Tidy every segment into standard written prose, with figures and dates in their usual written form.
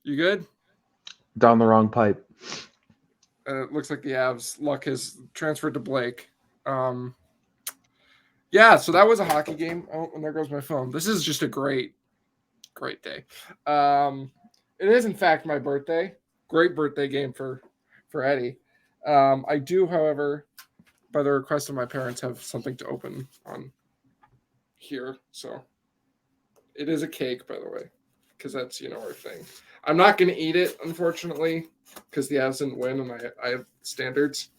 You good? Down the wrong pipe. It looks like the Avs luck has transferred to Blake. Yeah, so that was a hockey game. Oh, and there goes my phone. This is just a great day. It is in fact my birthday. Great birthday game for Eddie. I do, however, by the request of my parents, have something to open on here. So it is a cake, by the way, because that's our thing. I'm not going to eat it, unfortunately, because the Avs didn't win, and I have standards.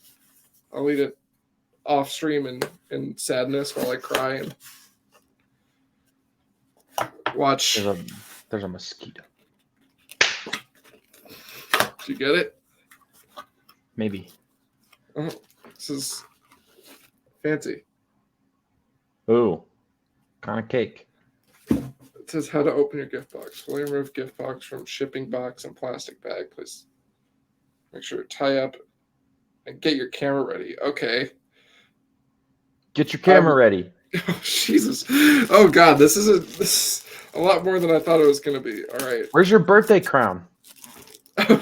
I'll eat it off stream in sadness while I cry and watch. There's a mosquito. Did you get it? Maybe. Oh, this is fancy. Ooh, kind of cake. It says how to open your gift box. Fully remove gift box from shipping box and plastic bag. Please make sure to tie up and get your camera ready. Okay. Get your camera ready. Oh, Jesus. Oh, God. This is a lot more than I thought it was going to be. All right. Where's your birthday crown? Oh,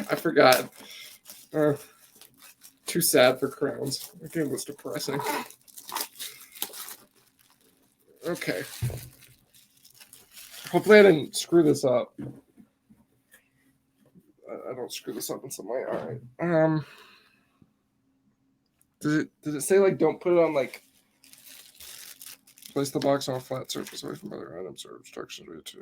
I forgot. Too sad for crowns. That game was depressing. Okay. Hopefully I didn't screw this up. I don't screw this up in some way. All right. Does it say like don't put it on like place the box on a flat surface away from other items or obstructions?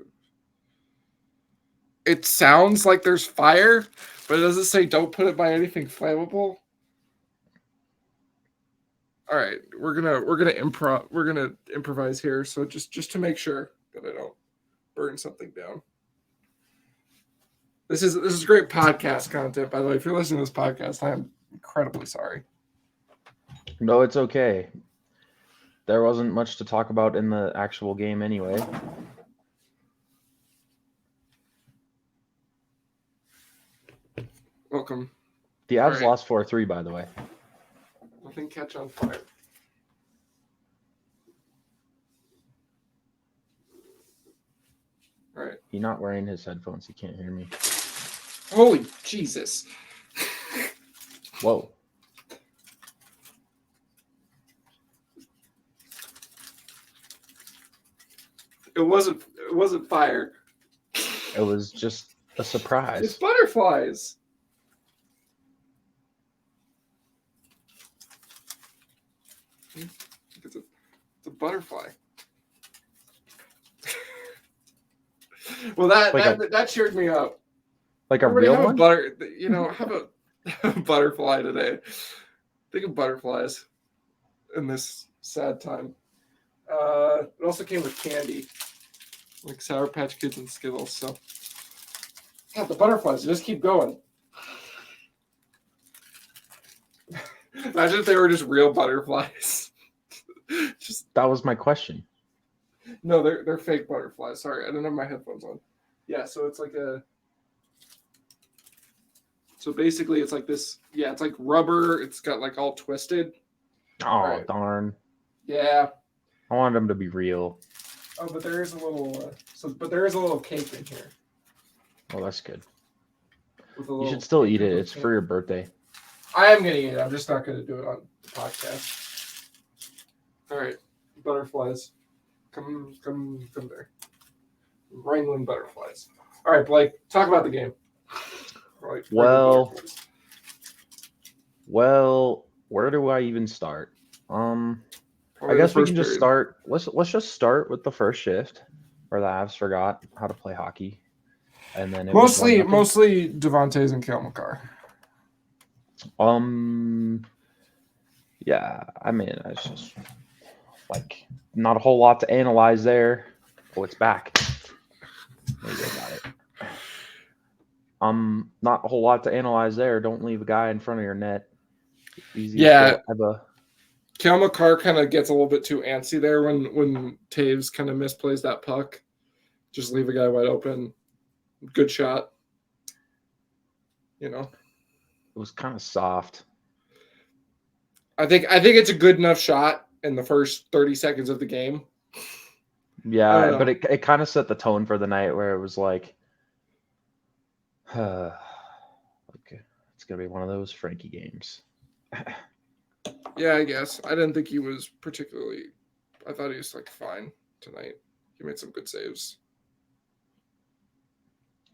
It sounds like there's fire, but it doesn't say don't put it by anything flammable. All right, we're gonna improvise here. So just to make sure that I don't burn something down. This is great podcast content, by the way. If you're listening to this podcast, I am incredibly sorry. No, it's okay. There wasn't much to talk about in the actual game anyway. Welcome. The Avs lost 4-3, by the way. Nothing catch on fire. All right. He's not wearing his headphones. He can't hear me. Holy Jesus. Whoa. It wasn't fire. It was just a surprise. It's butterflies. It's a butterfly. Well, that cheered me up. Like a real one? Have a butterfly today. Think of butterflies in this sad time. It also came with candy, like Sour Patch Kids and Skittles. So, God, the butterflies just keep going. Imagine if they were just real butterflies. That was my question. No, they're fake butterflies. Sorry, I don't have my headphones on. Yeah, so it's like So basically, it's like this. Yeah, it's like rubber. It's got like all twisted. Oh, right. Darn. Yeah. I wanted them to be real. Oh, but there is a little. But there is a little cake in here. Oh, that's good. You should still eat it. It's for your birthday. I am gonna eat it. I'm just not gonna do it on the podcast. All right, butterflies, come there. Wrangling butterflies. All right, Blake, talk about the game. Right, well, where do I even start? I guess we can just start. Let's just start with the first shift, where the Avs forgot how to play hockey, and then mostly Devontae's and Cale Makar. Yeah, I mean, it's just like not a whole lot to analyze there. Oh, it's back. Maybe I got it. Not a whole lot to analyze there. Don't leave a guy in front of your net. Easy. Yeah. Cale Makar kind of gets a little bit too antsy there when Taves kind of misplays that puck. Just leave a guy wide open. Good shot. It was kind of soft. I think it's a good enough shot in the first 30 seconds of the game. Yeah, but it kind of set the tone for the night where it was like, Okay, it's gonna be one of those Frankie games. Yeah, I guess. I didn't think he was particularly. I thought he was like fine tonight. He made some good saves.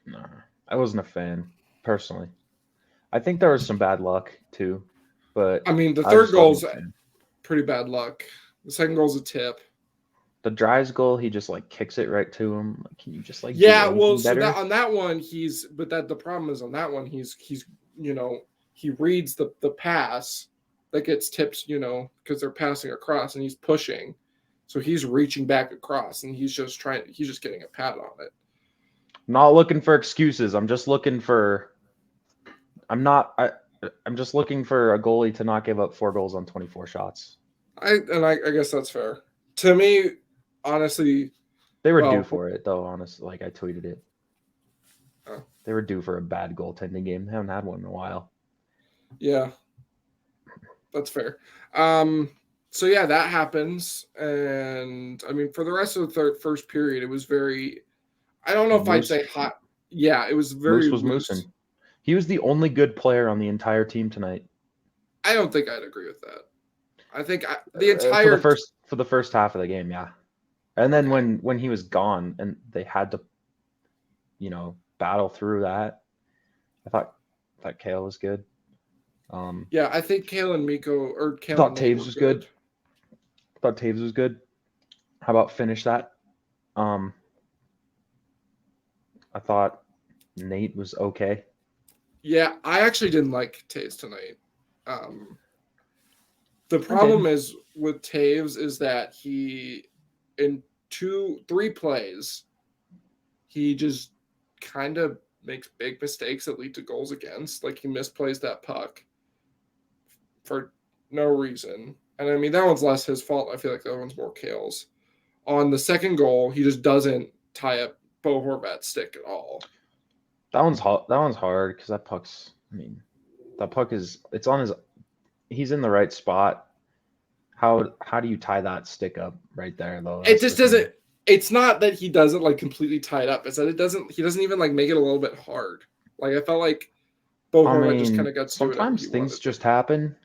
No, I wasn't a fan personally. I think there was some bad luck too, but I mean, the I third just wasn't goal's a fan. pretty bad luck. The second goal's a tip. The Dries goal, he just like kicks it right to him. Like, can you just like do Yeah, well, anything so that better? on that one but that the problem is on that one he's he reads the pass that gets tipped because they're passing across and he's pushing, so he's reaching back across and he's just getting a pat on it. I'm not looking for excuses. I'm just looking for. I'm not. I'm just looking for a goalie to not give up 4 goals on 24 shots. I guess that's fair to me, honestly. They were due Well, for it though. Honestly, like I tweeted it. uh, They were due for a bad goaltending game. They haven't had one in a while. yeah, that's fair. So yeah, that happens, and I mean, for the rest of the first period, it was very. I don't know if I'd Moose say hot. Yeah, it was Moose very was loose. moosing. He was the only good player on the entire team tonight. I don't think I'd agree with that. I think the For the entire. first half of the game, yeah. And then Okay. when he was gone and they had to, battle through that, I thought Cale was good. Yeah, I think Cale and Miko or I Cale and thought Nate Taves were was good. good. I thought Taves was good. How about finish that? Um, I thought Nate was okay. Yeah, I actually didn't like Taves tonight. Um, the I did. problem is with Taves is that he in 3 plays he just kind of makes big mistakes that lead to goals against. Like he misplays that puck for no reason. And I mean that one's less his fault. I feel like that one's more Kale's. On the second goal, he just doesn't tie up Bo Horvat's stick at all. That one's hard. That one's hard because that puck's. I mean, that puck is. It's on his. He's in the right spot. How do you tie that stick up right there though? It That's the just thing. doesn't. It's not that he doesn't like completely tie it up. It's that it doesn't. He doesn't even like make it a little bit hard. Like I felt like Bo I Horvat just kind mean, of got to do whatever he sometimes things wanted to. just happen.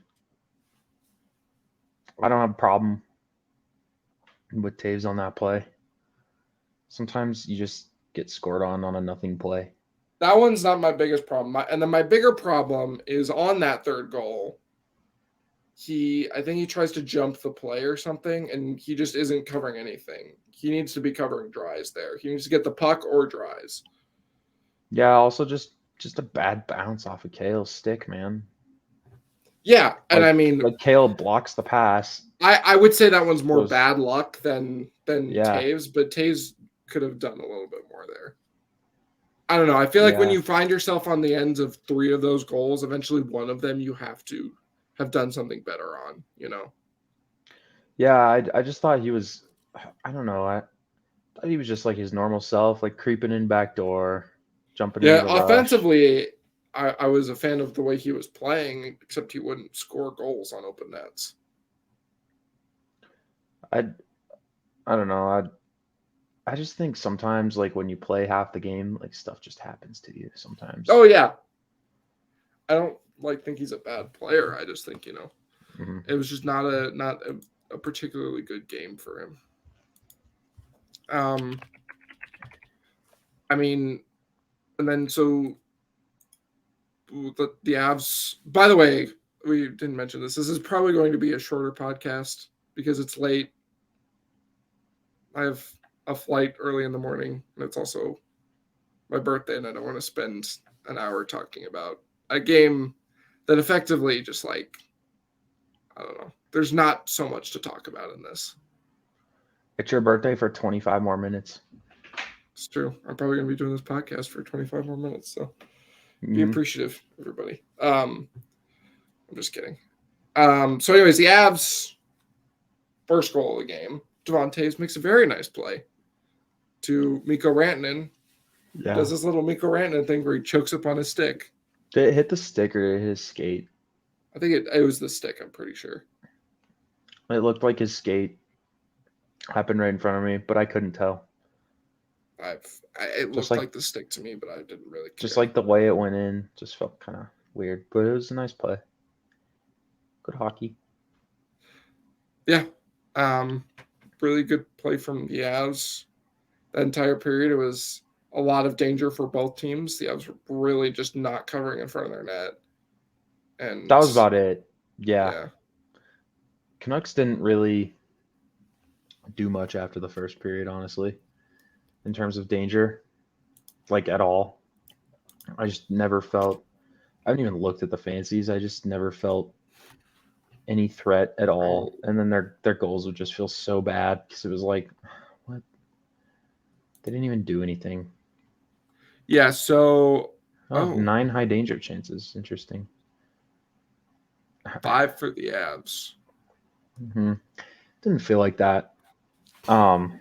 I don't have a problem with Taves on that play. Sometimes you just get scored on a nothing play. That one's not my biggest problem. And then my bigger problem is on that third goal. I think he tries to jump the play or something, and he just isn't covering anything. He needs to be covering Dries there. He needs to get the puck or Dries. Yeah, also just a bad bounce off of Kale's stick, man. Yeah, and I Like mean, like Cale blocks the pass. I would say that one's more Goes bad luck than yeah, Taves, but Taves could have done a little bit more there. I don't know. I feel like when yeah. you find yourself on the ends of 3 of those goals, eventually one of them you have to have done something better on. Yeah, I just thought he was I don't know. I thought he was just like his normal self, like creeping in back door, jumping into Yeah, the rush. offensively, I was a fan of the way he was playing, except he wouldn't score goals on open nets. I I don't know. I just think sometimes like when you play half the game, like stuff just happens to you sometimes. Oh yeah, I don't think he's a bad player. I just think Hmm. it was just not a particularly good game for him. Um, I mean, and then so the Avs. By the way, we didn't mention this. This is probably going to be a shorter podcast because it's late. I have a flight early in the morning, and it's also my birthday, and I don't want to spend an hour talking about a game that effectively just like I don't know. There's not so much to talk about in this. It's your birthday for 25 more minutes. It's true. I'm probably going to be doing this podcast for 25 more minutes, so be Hmm. appreciative, everybody. I'm just kidding. So, anyways, the Avs first goal of the game, Devon makes a very nice play to Mikko Rantanen. Yeah. Does this little Mikko Rantanen thing where he chokes up on his stick. Did it hit the stick or his skate? I think it was the stick. I'm pretty sure. It looked like his skate happened right in front of me, but I couldn't tell. It Just looked like like the stick to me, but I didn't really just care. like the way it went in, just felt kind of weird, but it was a nice play. Good hockey. Yeah, um, really good play from the Avs. That entire period, it was a lot of danger for both teams. The Avs were really just not covering in front of their net, That and was about it. Yeah. yeah, Canucks didn't really do much after the first period, honestly, in terms of danger, like at all. I just never felt. I haven't even looked at the fancies. I just never felt any threat at oh all. And then their goals would just feel so bad because it was like, what? They didn't even do anything. yeah. So, Oh, oh, 9 high danger chances. Interesting. 5 for the Avs. hmm Didn't feel like that. Um,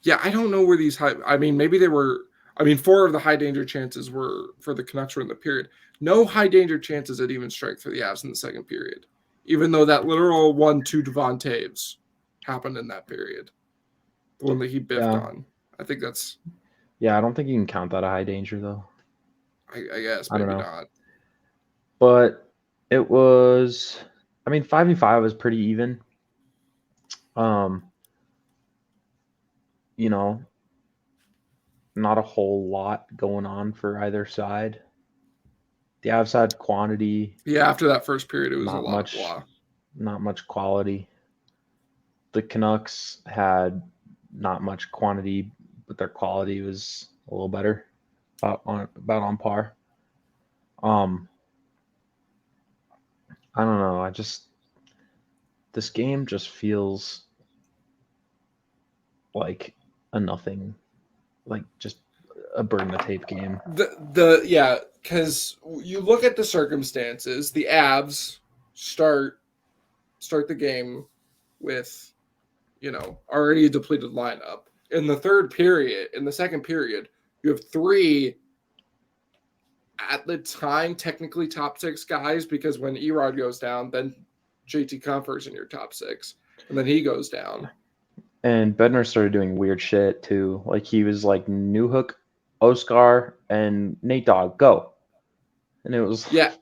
Yeah, I don't know where these high. I mean, maybe they were. I mean, 4 of the high danger chances were for the Canucks were in the period. No high danger chances at even strike for the Avs in the second period, even though that literal 1-2 Devon Taves happened in that period, the one that he biffed yeah, on. I think that's. yeah. I don't think you can count that a high danger though. I guess I don't maybe know, not. but it was. I mean, 5v5 was pretty even. Um, you know, not a whole lot going on for either side. The Avs had quantity, Yeah, after that first period, it was a not lot of much, blah. not much quality. The Canucks had not much quantity, but their quality was a little better, about on par. Um, I don't know. I just this game just feels like a nothing, like just a burn the tape game. The yeah, because you look at the circumstances. The Avs start the game with already a depleted lineup. In the third period, in the second period, you have 3 at the time technically top 6 guys because when Erod goes down, then JT Comfort's in your top 6, and then he goes down. And Bednar started doing weird shit too. Like he was like Newhook, Oskar, and Nate Dogg go, and it was Yeah,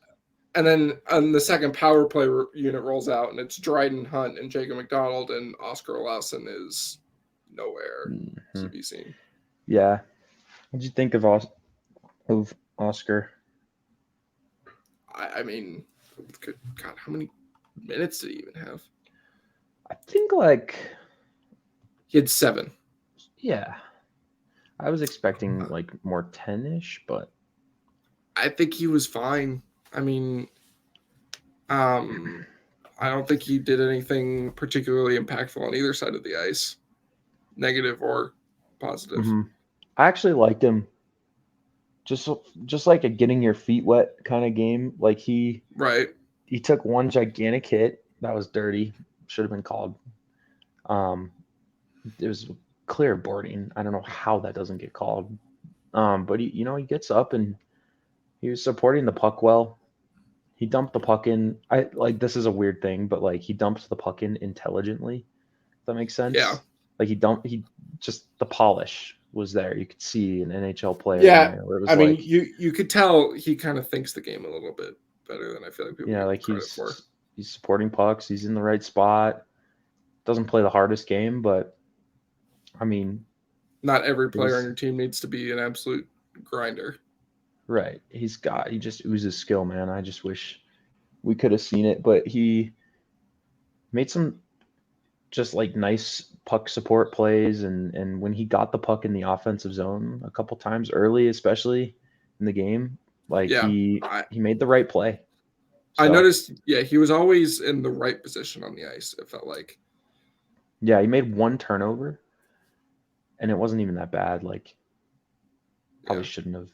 and then on the second power play unit rolls out, and it's Dryden Hunt and Jacob McDonald, and Oskar Olausson is nowhere to Mhm. be seen. Yeah. What'd you think of Oscar? I mean, God, how many minutes did he even have? I think like He had 7. yeah. I was expecting like more 10ish, but I think he was fine. I mean, um, I don't think he did anything particularly impactful on either side of the ice, negative or positive. mhm. I actually liked him. Just just like a getting your feet wet kind of game. Like Right. he took one gigantic hit that was dirty. Should have been called. Um, it was clear boarding. I don't know how that doesn't get called. But he gets up and he was supporting the puck well. He dumped the puck in. I like this is a weird thing, but like he dumped the puck in intelligently. If that makes Yeah. sense. Like he just the polish was there. You could see an NHL player in Yeah. there where it I was mean, like, you could tell he kind of thinks the game a little bit better than I feel like people give him like credit for. he's supporting pucks. He's in the right spot. Doesn't play the hardest game, but I mean, Not every it player on was your team needs to be an absolute grinder. right. He just oozes skill, man. I just wish we could have seen it, but he made some just like nice puck support plays and when he got the puck in the offensive zone a couple times early, especially in the game, like Yeah. I he made the right play. I So noticed, yeah, he was always in the right position on the ice, it felt like. yeah, he made one turnover and it wasn't even that bad. Like probably Yeah. shouldn't have.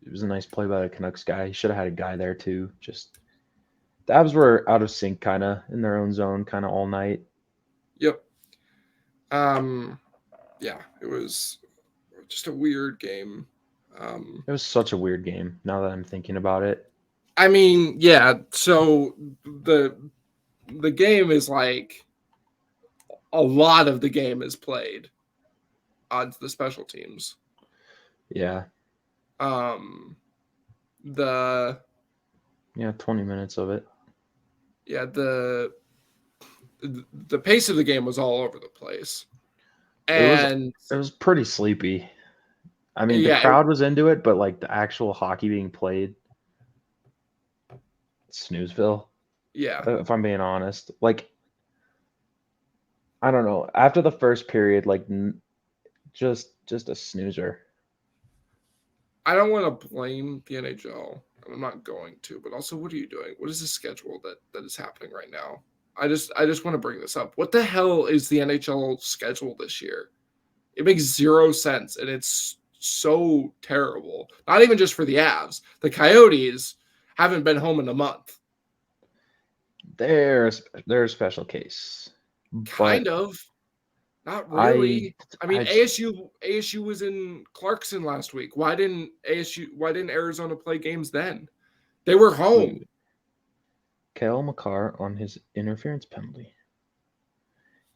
It was a nice play by the Canucks guy. He should have had a guy there too. Just the Avs were out of sync, kind of in their own zone, kind of all night. Yep. Um, yeah, it was just a weird game. Um, It was such a weird game. Now that I'm thinking about it, I mean, yeah. So the the game is like a lot of the game is played on the special teams. Yeah. Um, the 20 minutes of it. yeah the pace of the game was all over the place, It was and pretty sleepy. I mean, the yeah, crowd was into it, but like the actual hockey being played, snoozeville. yeah. If I'm being honest, like I don't know. After the first period, like just a snoozer. I don't want to blame the NHL, and I'm not going to. But also, what are you doing? What is the schedule that is happening right now? I just want to bring this up. What the hell is the NHL schedule this year? It makes zero sense, and it's so terrible. Not even just for the Avs. The Coyotes haven't been home in a month. They're a special case, Kind but of. Not I really. I mean, I ASU was in Clarkson last week. Why didn't Arizona play games then? They were home. wait, Cale Makar on his interference penalty.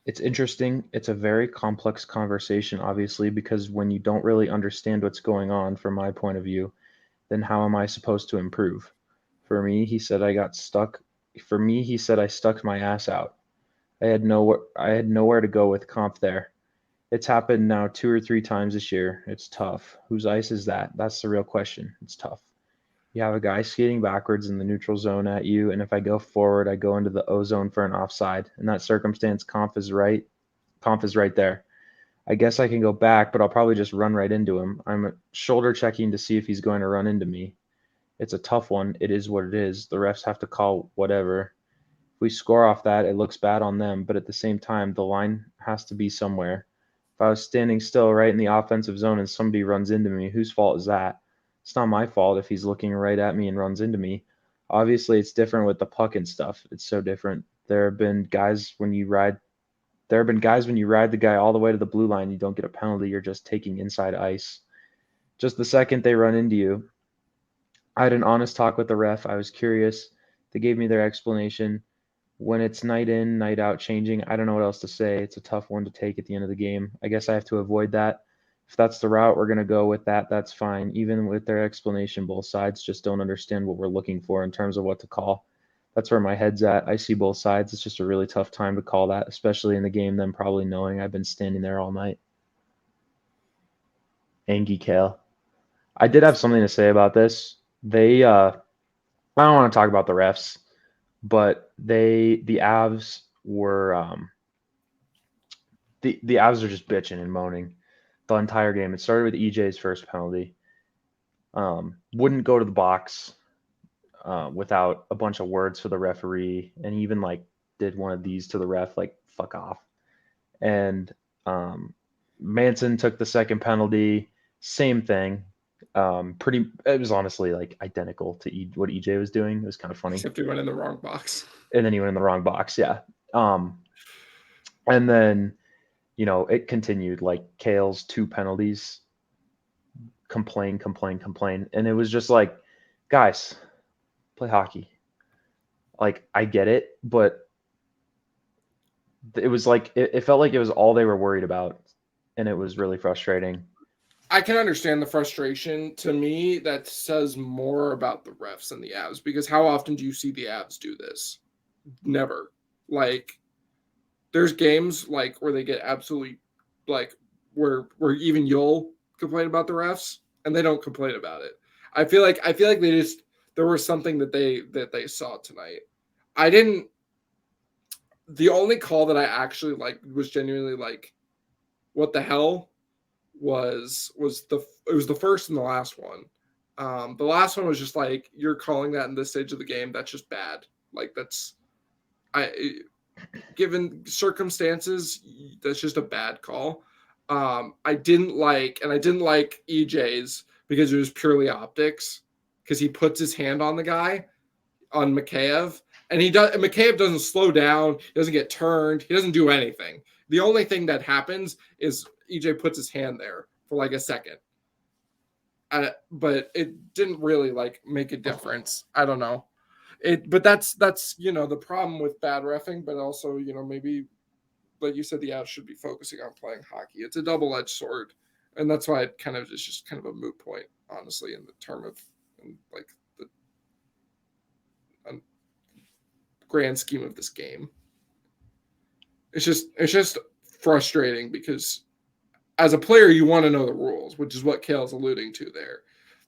It's interesting. It's a very complex conversation, obviously, because when you don't really understand what's going on, from my point of view, then how am I supposed to improve? For me, he said I got stuck. For me, he said I stuck my ass out. I had nowhere to go with comp there. It's happened now 2 or 3 times this year. It's tough. Whose ice is that? That's the real question. It's tough. You have a guy skating backwards in the neutral zone at you, and if I go forward, I go into the O zone for an offside. In that circumstance, comp is right. Comp is right there. I guess I can go back, but I'll probably just run right into him. I'm shoulder checking to see if he's going to run into me. It's a tough one. It is what it is. The refs have to call whatever. If we score off that, it looks bad on them, but at the same time, the line has to be somewhere. If I was standing still right in the offensive zone and somebody runs into me, whose fault is that? It's not my fault if he's looking right at me and runs into me. Obviously, it's different with the puck and stuff. It's so different. There have been guys when you ride the guy all the way to the blue line, you don't get a penalty, you're just taking inside ice. Just the second they run into you, I had an honest talk with the ref. I was curious. They gave me their explanation. When it's night in, night out changing, I don't know what else to say. It's a tough one to take at the end of the game. I guess I have to avoid that. If that's the route we're going to go with that, that's fine. Even with their explanation, both sides just don't understand what we're looking for in terms of what to call. That's where my head's at. I see both sides. It's just a really tough time to call that, especially in the game, them probably knowing I've been standing there all night. Angie Kale. I did have something to say about this. I don't want to talk about the refs, but the Avs were the Avs are just bitching and moaning the entire game. It started with EJ's first penalty. Wouldn't go to the box without a bunch of words for the referee, and he even like did one of these to the ref, like fuck off. And um, Manson took the second penalty, same thing. It was honestly like identical to what EJ was doing. It was kind of funny. Except he went in the wrong box. And then he went in the wrong box. Yeah. Um, and then it continued like Kale's two penalties, complain, and it was just like, guys, play hockey. Like I get it, but it was like it felt like it was all they were worried about, and it was really frustrating. I can understand the frustration. To me, that says more about the refs than the Avs, because how often do you see the Avs do this? Never. Like, there's games like where they get absolutely like where even you'll complain about the refs and they don't complain about it. I feel like they just there was something that they saw tonight. I didn't. The only call that I actually like was genuinely like, what the hell was the first and the last one. The last one was just like, you're calling that in this stage of the game. That's just bad. Like that's I given circumstances, that's just a bad call. I didn't like EJ's because it was purely optics. Because he puts his hand on the guy on Mikheyev, and Mikheyev doesn't slow down, he doesn't get turned, he doesn't do anything. The only thing that happens is EJ puts his hand there for like a second. But it didn't really like make a difference. I don't know. But that's the problem with bad refing, but also maybe like you said, the Avs should be focusing on playing hockey. It's a double edged sword. And that's why it kind of is just kind of a moot point, honestly, in the term of like the grand scheme of this game. It's just frustrating because as a player you want to know the rules, which is what Cale's alluding to there.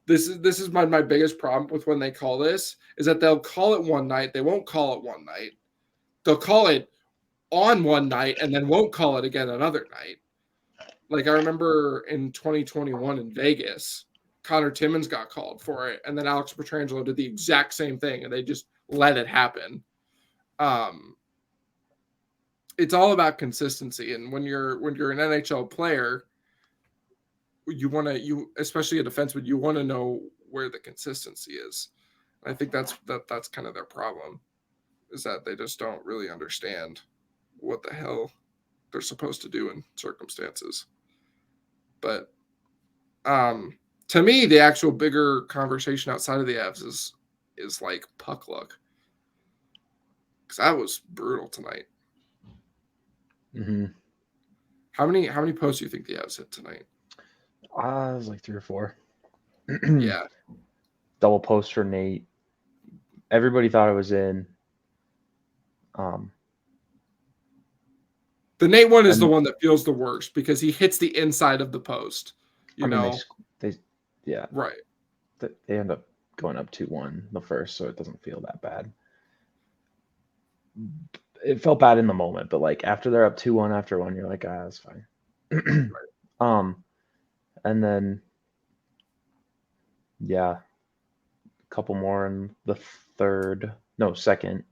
This is my biggest problem with when they call this is that they'll call it one night, they won't call it one night. They'll call it on one night and then won't call it again another night. Like I remember in 2021 in Vegas, Connor Timmins got called for it, and then Alex Pietrangelo did the exact same thing, and they just let it happen. It's all about consistency, and when you're an NHL player, you especially a defenseman, you want to know where the consistency is. And I think that's kind of their problem, is that they just don't really understand what the hell they're supposed to do in circumstances. But to me, the actual bigger conversation outside of the Avs is like puck luck, because that was brutal tonight. Mm-hmm. How many posts do you think the Avs hit tonight? It was like 3 or 4. Yeah, Double post for Nate. Everybody thought it was in. The Nate one is And the one that feels the worst because he hits the inside of the post. You I mean, know, they yeah, right? they end up going up 2-1 the first, so it doesn't feel that bad. It felt bad in the moment, but like after they're up 2-1 after one, you're like, that's fine. And then yeah, a couple more in the second.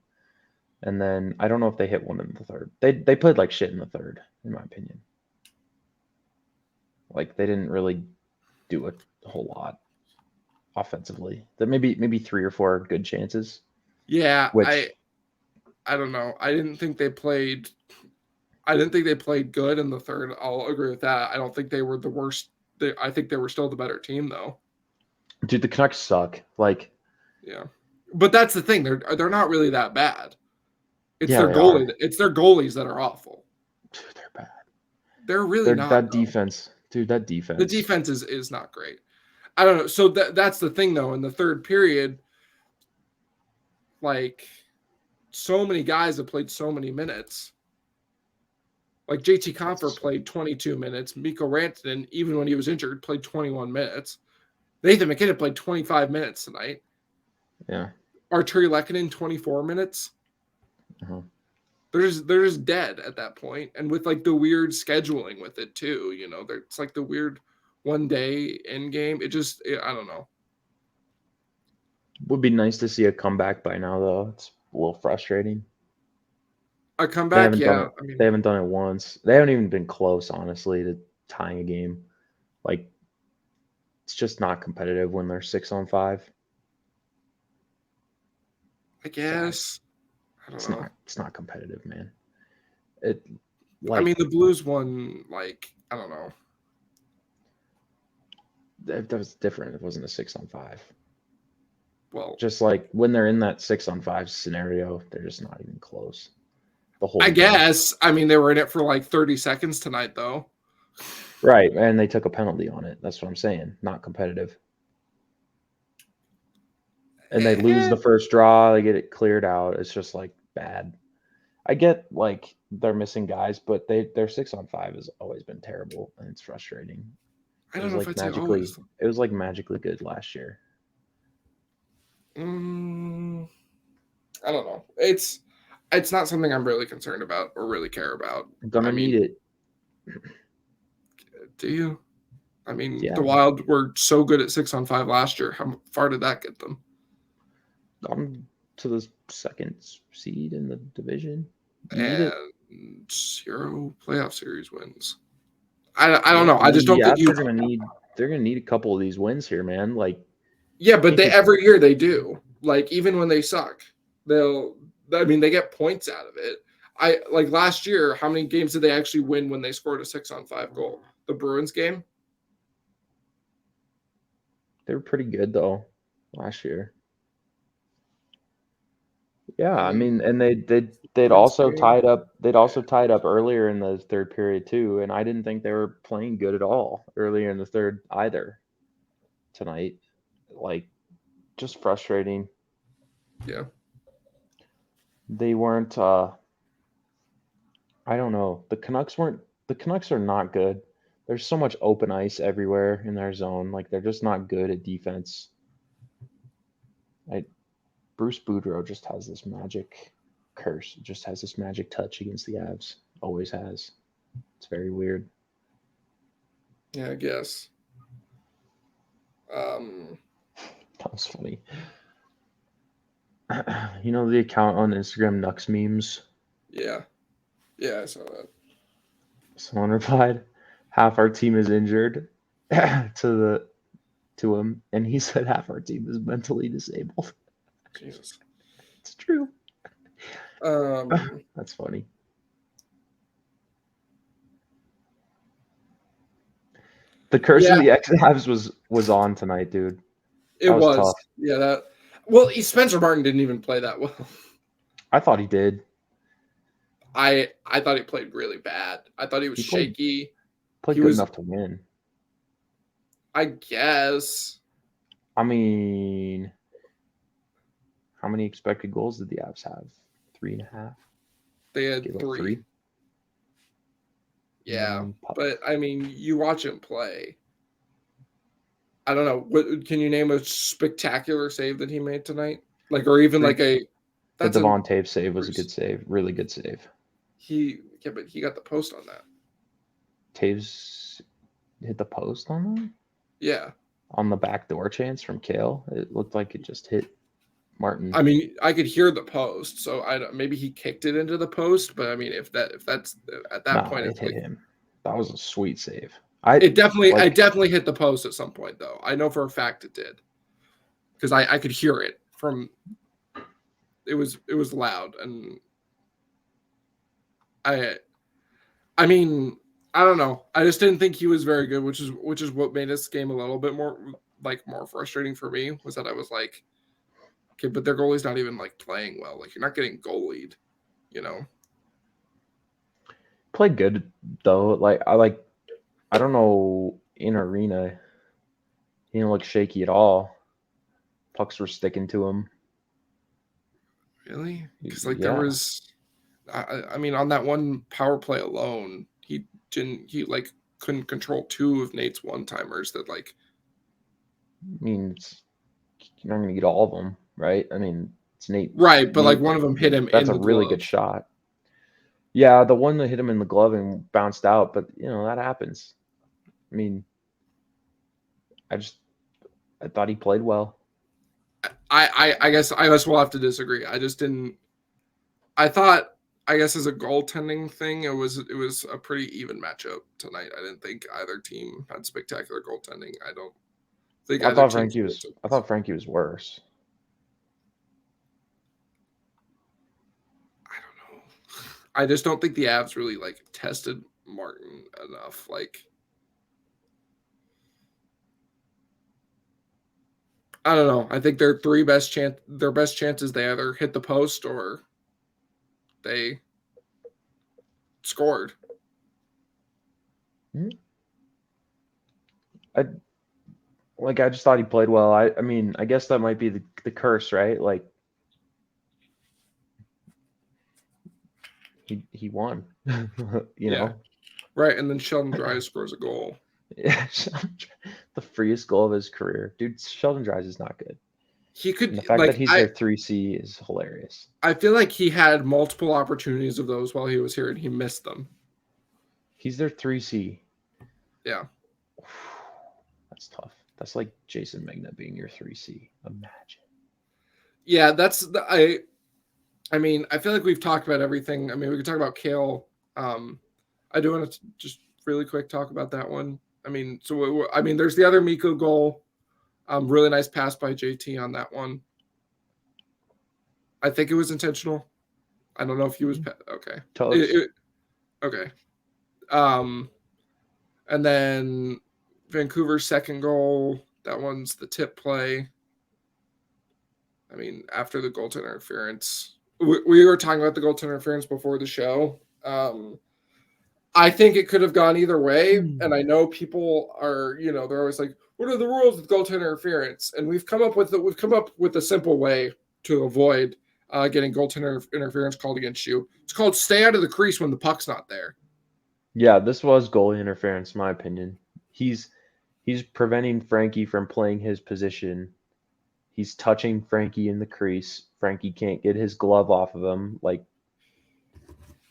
And then I don't know if they hit one in the third. They played like shit in the third, in my opinion. Like they didn't really do a whole lot offensively. That maybe 3 or 4 good chances. Yeah, Which I don't know. I didn't think they played good in the third. I'll agree with that. I don't think they were the worst. I think they were still the better team, though. dude, the Canucks suck. Like, yeah, but that's the thing. They're not really that bad. It's yeah, their they goalie. are. It's their goalies that are awful. Dude, they're bad. They're really not. That defense, dude. That The defense. defense is not great. I don't know. So that's the thing, though. In the third period, like so many guys have played so many minutes. Like JT Compher played 22 minutes. Mikko Rantanen, even when he was injured, played 21 minutes. Nathan McKinnon played 25 minutes tonight. Yeah. Arturi Lehkonen, 24 minutes. Uh-huh. They're just dead at that point. And with like the weird scheduling with it too, you know, it's like the weird one day end game. I don't know. Would be nice to see a comeback by now, though. It's a little frustrating. A They comeback, haven't done yeah. it. I mean, They haven't done it once. They haven't even been close, honestly, to tying a game. Like, it's just not competitive when they're 6-on-5. I Sad. guess. I don't know. It's not competitive, man. I mean, the Blues won, like, I don't know. That was different. It wasn't a 6-on-5. Well, Just like when they're in that 6-on-5 scenario, they're just not even close. The whole I game. guess. I mean, they were in it for like 30 seconds tonight, though. Right, and they took a penalty on it. That's what I'm saying. Not competitive. And they lose the first draw. They get it cleared out. It's just like bad. I get like they're missing guys, but their 6-on-5 has always been terrible, and it's frustrating. I don't know if I'd say always. It was like magically good last year. I don't know. It's not something I'm really concerned about or really care about. I'm gonna need it. Do you? I mean, Yeah. the Wild were so good at 6-on-5 last year. How far did that get them? To the second seed in the division. You need And it. 0 playoff series wins. I don't know. I just don't think they're gonna need a couple of these wins here, man. Like, yeah, but every year they do. Like even when they suck, they get points out of it. I like last year. How many games did they actually win when they scored a 6-on-5 goal? The Bruins game. They were pretty good though last year. Yeah, I I mean, mean, and they'd points per also game. tied up. They'd also tied up earlier in the third period too, and I didn't think they were playing good at all earlier in the third either tonight. Like, just frustrating. Yeah, They weren't. I don't know. The Canucks weren't. The Canucks are not good. There's so much open ice everywhere in their zone. Like, they're just not good at defense. I, Bruce Boudreau just has this magic curse. Just has this magic touch against the Avs. Always has. It's very weird. yeah, I guess. Um, That was funny. You know the account on Instagram, Nux memes. yeah, yeah, I saw that. Someone replied, "Half our team is injured," the to him, and he said half our team is mentally disabled. Jesus. It's true. Um, That's funny. The curse of yeah, the X Habs was on tonight, dude. it That was was. tough. Yeah, that. Well, Spencer Martin didn't even play that well. I thought he did. I thought he played really bad. I thought he was He shaky. played He good was, enough to win. I guess, I mean, how many expected goals did the Avs have? 3.5. they Gave had up three. 3. Yeah, Puck. but I mean, you watch him play. I don't know. What can you name a spectacular save that he made tonight? Like, or even Free. like a The that's a Devon Taves save was a good Bruce. save. Really good save. Yeah, but he got the post on that. Taves hit the post on that? Yeah, On the back door chance from Cale. It looked like it just hit Martin. I mean, I could hear the post, so I don't, maybe he kicked it into the post. But I mean, if that's at that Nah, point, it it's hit like him. That was a sweet save. I I like definitely hit the post at some point though. I know for a fact it did because I could hear it from it was loud and I I mean I don't know. I just didn't think he was very good, which is what made this game a little bit more like more frustrating for me was that I was like, okay, but their goalie's not even like playing well. Like you're not getting goalied, you know. played good though. I don't know in arena. He didn't look shaky at all. Pucks were sticking to him. Really? Because like there Yeah. was, I mean, on that one power play alone, he like couldn't control two of Nate's one timers that like I mean, you're not gonna get all of them, right? I mean, it's Nate. right, but like Nate. one of them hit him That's in a the really glove. good shot. Yeah, the one that hit him in the glove and bounced out, but that happens. I mean, I just I thought he played well. I guess we'll have to disagree. I just didn't. I thought I guess as a goaltending thing, it was a pretty even matchup tonight. I didn't think either team had spectacular goaltending. I don't think either team's I goaltending. thought Frankie was worse. I don't know. I just don't think the Avs really like tested Martin enough. Like I don't know. I think their best chances they either hit the post or they scored. Mhm. I I just thought he played well. I mean, I guess that might be the curse, right? Like he won. you Yeah. know? Right. And then Sheldon Dries scores a goal. Yeah, the freest goal of his career. Dude, Sheldon Dries is not good. He And could the fact that like he's their 3C is hilarious. I feel like he had multiple opportunities of those while he was here and he missed them. He's their 3C. Yeah. That's tough. That's like Jason Magna being your 3C. Imagine. Yeah, I mean, I feel like we've talked about everything. I mean, we could talk about Cale. I do want to just really quick talk about that one. I mean, I mean, there's the other Miko goal. Really nice pass by JT on that one. I think it was intentional. I don't know if he was okay. Totes. Okay. Um, and then Vancouver's second goal. That one's the tip play. I mean, after the goaltender interference. we were talking about the goaltender interference before the show. I think it could have gone either way, and I know people are, they're always like, "What are the rules with goaltender interference?" And we've come up with a simple way to avoid getting goaltender interference called against you. It's called stay out of the crease when the puck's not there. Yeah, this was goalie interference, in my opinion. He's he's preventing Frankie from playing his position. He's touching Frankie in the crease. Frankie can't get his glove off of him, like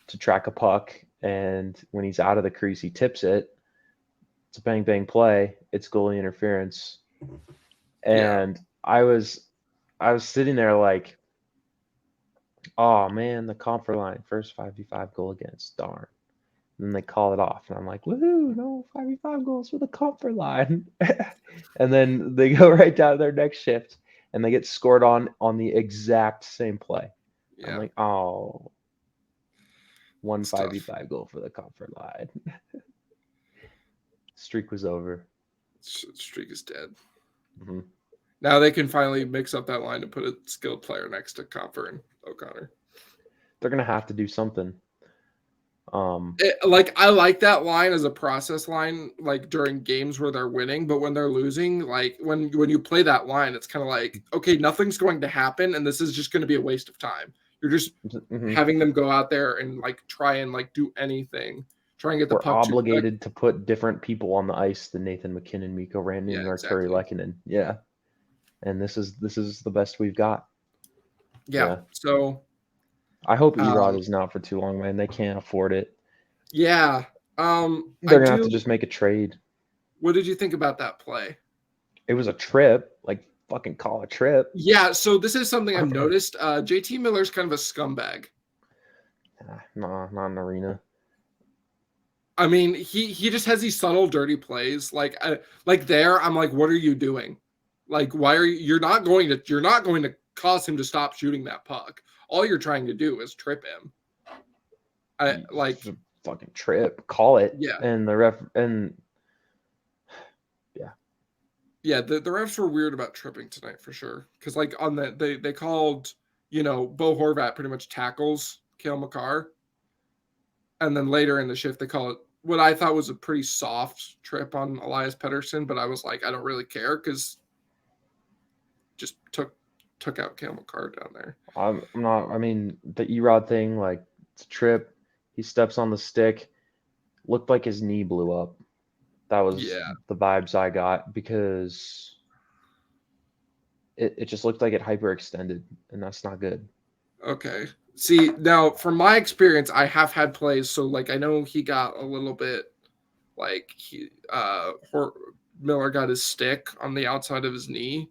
to track a puck. And when he's out of the crease, he tips it. It's a bang bang play. It's goalie interference. Yeah, And I was sitting there like, oh man, the comfort line, first 5v5 goal against, darn. And then they call it off, and I'm like, woohoo, no 5v5 goals for the comfort line. And then they go right down to their next shift, and they get scored on the exact same play. I'm yeah, like, oh, one it's tough. 5v5 goal for the comfort line. Streak was over. Streak is dead. Hmm. Now they can finally mix up that line and put a skilled player next to Comfort and O'Connor. They're gonna have to do something. I like that line as a process line, like during games where they're winning, but when they're losing, like when you play that line, it's kind of like, okay, nothing's going to happen, and this is just going to be a waste of time. You're just Hmm. having them go out there and like try and like do anything, try and get the We're puck to. obligated to put different people on the ice than Nathan McKinnon, Mikko Rantanen, Yeah, and Arturi exactly. Lehkonen. Yeah, and this is the best we've got. Yeah. Yeah, So, I hope Erod um, is not for too long, man. They can't afford it. yeah. I They're gonna have to do. just make a trade. What did you think about that play? It was a trip, like fucking call a trip. Yeah. So this is something I've noticed. JT Miller's kind of a scumbag. Nah, not an arena. I mean, he just has these subtle, dirty plays. Like there, I'm like, what are you doing? Like, why are you're not going to cause him to stop shooting that puck? All you're trying to do is trip him. I It's like, a fucking trip. Call it, yeah, and the ref and yeah, yeah. The refs were weird about tripping tonight for sure. Because like on they called Bo Horvat pretty much tackles Cale Makar, and then later in the shift they call it what I thought was a pretty soft trip on Elias Pettersson, but I was like, I don't really care because just took out Cale Makar down there. I'm not. I mean, the Erod thing, like it's a trip. He steps on the stick. Looked like his knee blew up. That was Yeah. the vibes I got because it just looked like it hyperextended, and that's not good. Okay. See, now from my experience, I have had plays, so like I know he got a little bit like Miller got his stick on the outside of his knee.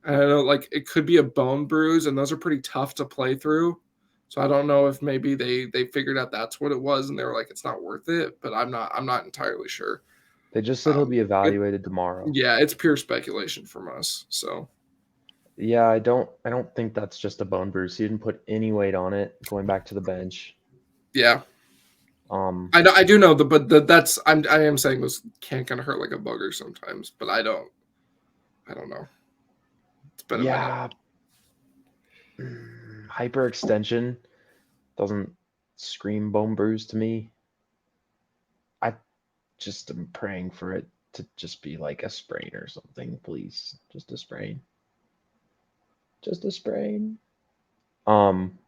And I know like it could be a bone bruise, and those are pretty tough to play through. So I don't know if maybe they figured out that's what it was, and they were like, it's not worth it. But I'm not entirely sure. They just said he'll be It, evaluated tomorrow. yeah, it's pure speculation from us. So Yeah, I don't think that's just a bone bruise. He didn't put any weight on it going back to the bench. yeah, Um, I do know that's I am saying those can kind of hurt like a bugger sometimes, but I don't know. It's been a minute. yeah, hyperextension doesn't scream bone bruise to me. I just am praying for it to just be like a sprain or something, please. Just a sprain. Just a sprain. Um,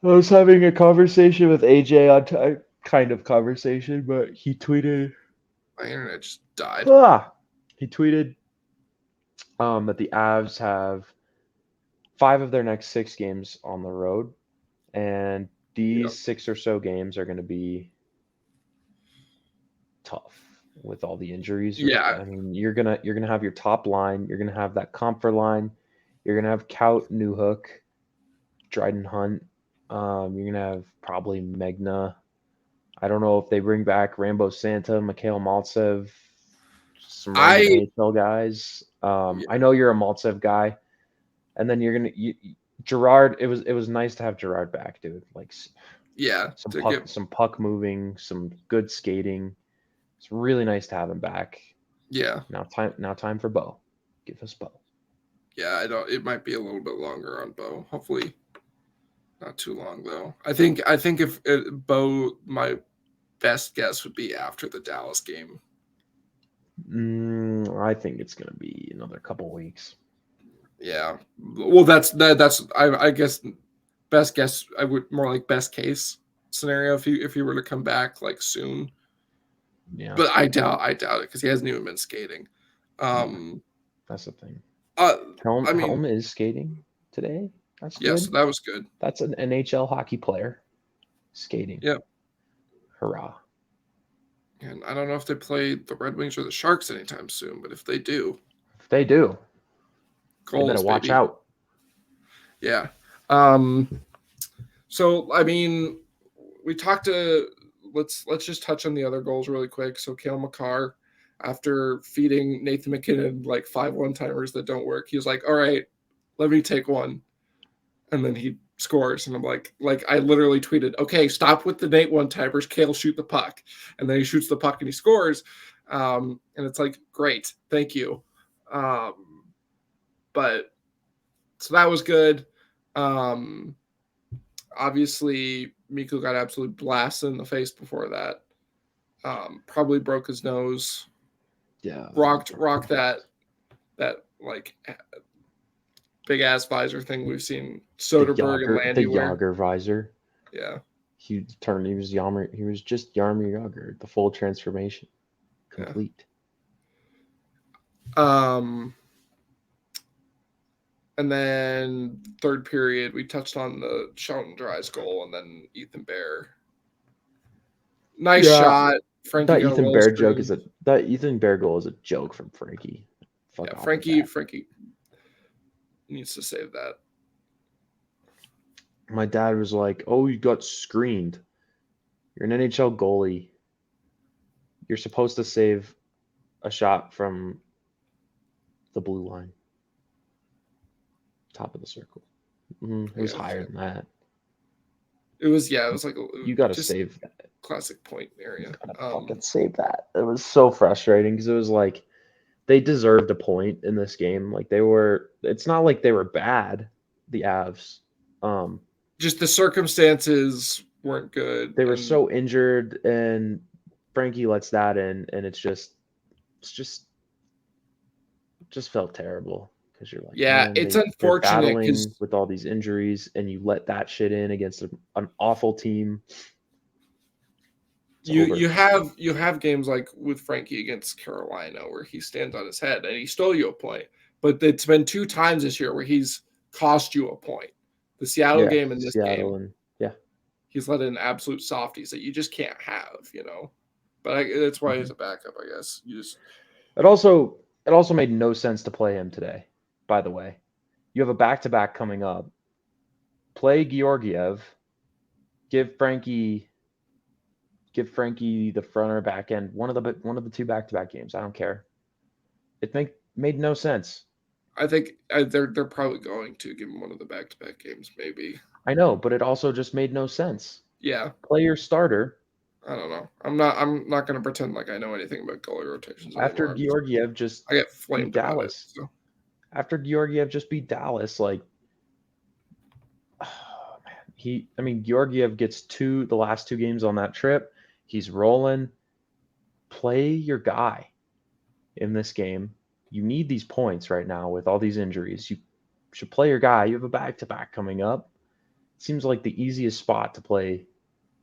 I was having a conversation with AJ on kind of conversation, but he tweeted. My internet just died. Ah, he tweeted that the Avs have 5 of their next 6 games on the road, and Yep. these 6 or so games are going to be tough with all the injuries. Yeah. I mean, you're gonna have your top line, you're gonna have that comfort line, you're gonna have Kaut, Newhook, Dryden Hunt. You're gonna have probably Megna. I don't know if they bring back Rambo Santa, Mikhail Maltsev, some random I AHL guys. yeah, I know you're a Maltsev guy, and then Gerard. It was nice to have Gerard back, dude. Like yeah some to puck get some puck moving, some good skating. It's really nice to have him back. yeah Now time for Bo. Give us Bo. Yeah, I don't. It might be a little bit longer on Bo. Hopefully, not too long though. I think if Bo, my best guess would be after the Dallas game. I think it's gonna be another couple weeks. Yeah. Well, that's I guess best guess. I would more like best case scenario if he were to come back like soon. Yeah, But I doubt it because he hasn't even been skating. yeah, Um. that's the thing. Uh. Helm I mean, Helm is skating today. That's yeah. So good. that was good. That's an NHL hockey player skating. Yep. Hurrah! And I don't know if they play the Red Wings or the Sharks anytime soon, but if they do, If they do, they better goals, watch baby. out. Yeah. Um. So I mean, we talked to let's just touch on the other goals really quick. So Cale Makar, after feeding Nathan McKinnon like 5 1-timers that don't work, he was like, "All right, let me take one," and then he scores, and I'm like I literally tweeted, "Okay, stop with the Nate 1-timers. Cale, shoot the puck," and then he shoots the puck and he scores, and it's like, great, thank you, um, but so that was good. Um, Obviously, Miku got absolutely blasted in the face before that. Probably broke his nose. Yeah, Rocked that like big ass visor thing we've seen Soderberg and The Landy wear. Yager visor. Yeah, He turned. He was Yammer. He was just Yarmer Yager. The full transformation, yeah. complete. Um, and then third period, we touched on the Shelton Dries goal, and then Ethan Bear. Nice Yeah, shot. Frankie got a little screen. That Ethan Bear goal is a joke from Frankie. Fuck Yeah, off with Frankie that. Frankie needs to save that. My dad was like, "Oh, you got screened. You're an NHL goalie. You're supposed to save a shot from the blue line, top of the circle. It was Yeah, higher than that. it was yeah, it was like You got to just save that. classic point You area. got to fucking save that." It was so frustrating because it was like they deserved a point in this game. Like they were. It's not like they were bad, the Avs. Um, Just the circumstances weren't good, they were and so injured, and Frankie lets that in, and it's just felt terrible because you're like, yeah, man, it's they're unfortunate because battling with all these injuries, and you let that shit in against an awful team. It's over. you have games like with Frankie against Carolina where he stands on his head and he stole you a point, but it's been 2 times this year where he's cost you a point. The Seattle Yeah, game and this Seattle game, and yeah. he's let in absolute softies that you just can't have. But that's why he's Mhm. a backup, I guess. You just It also made no sense to play him today. By the way, you have a back to back coming up. Play Georgiev. Give Frankie the front or back end. One of the two back to back games. I don't care. It made no sense. I think they're probably going to give him one of the back-to-back games, maybe. I know, but it also just made no sense. Yeah, Play your starter I don't know. I'm not going to pretend like I know anything about goalie rotations after anymore. Georgiev just I get beat flamed about it. Dallas. So After Georgiev just beat Dallas, like oh, man, I mean, Georgiev gets the last two games on that trip. He's rolling. Play your guy in this game. You need these points right now with all these injuries. You should play your guy. You have a back to back coming up. It seems like the easiest spot to play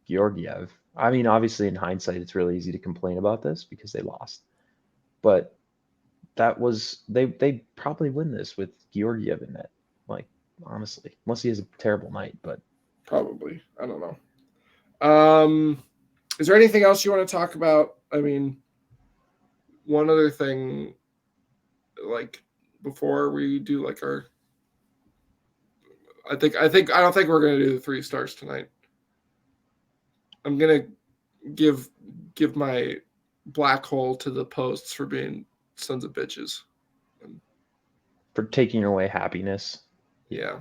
Georgiev. I mean, obviously, in hindsight, it's really easy to complain about this because they lost. But they probably win this with Georgiev in it. Like, honestly, unless he has a terrible night. But probably, I don't know. Is there anything else you want to talk about? I mean, one other thing, like before we do like our, I don't think we're gonna do the 3 stars tonight. I'm gonna give my black hole to the posts for being sons of bitches. for taking away happiness, Yeah.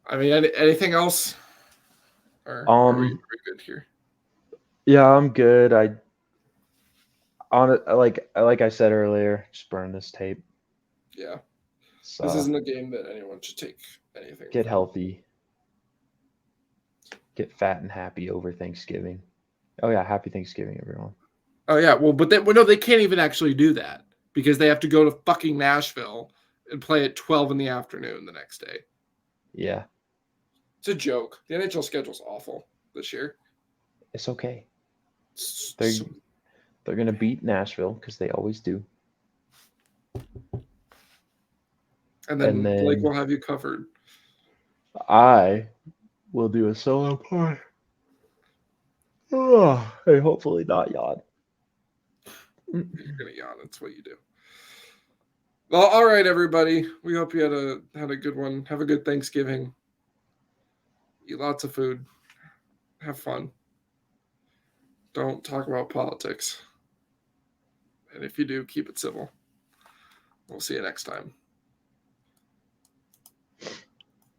I mean, anything else? Or are we good here? yeah, I'm good. Like I said earlier, just burn this tape. Yeah. So This isn't a game that anyone should take anything get from. healthy, get fat and happy over Thanksgiving. Oh yeah, happy Thanksgiving, everyone. Oh yeah, well, but no, they can't even actually do that because they have to go to fucking Nashville and play at 12 in the afternoon the next day. Yeah, It's a joke. The NHL schedule's awful this year. it's okay. So, They're gonna beat Nashville because they always do. and And then Blake then will have you covered. I will do a solo part. Oh, hey, hopefully not yawn. You're gonna yawn. That's what you do. Well, all right, everybody. We hope you had a good one. Have a good Thanksgiving. Eat lots of food. Have fun. Don't talk about politics. And if you do, keep it civil. We'll see you next time.